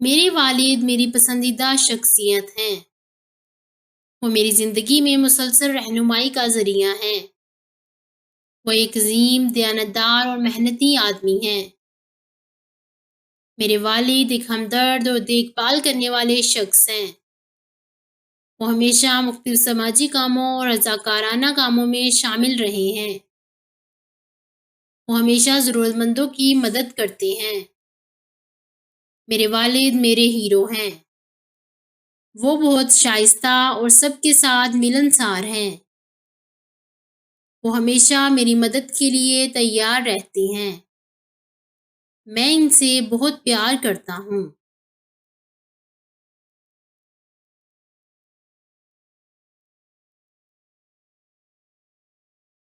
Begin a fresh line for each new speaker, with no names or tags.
میرے والد میری پسندیدہ شخصیت ہیں۔ وہ میری زندگی میں مسلسل رہنمائی کا ذریعہ ہیں۔ وہ ایک عظیم، دیانتدار اور محنتی آدمی ہیں۔ میرے والد ایک ہمدرد اور دیکھ بھال کرنے والے شخص ہیں۔ وہ ہمیشہ مختلف سماجی کاموں اور رضاکارانہ کاموں میں شامل رہے ہیں۔ وہ ہمیشہ ضرورت مندوں کی مدد کرتے ہیں۔ میرے والد میرے ہیرو ہیں۔ وہ بہت شائستہ اور سب کے ساتھ ملنسار ہیں۔ وہ ہمیشہ میری مدد کے لیے تیار رہتے ہیں۔ میں ان سے بہت پیار کرتا ہوں۔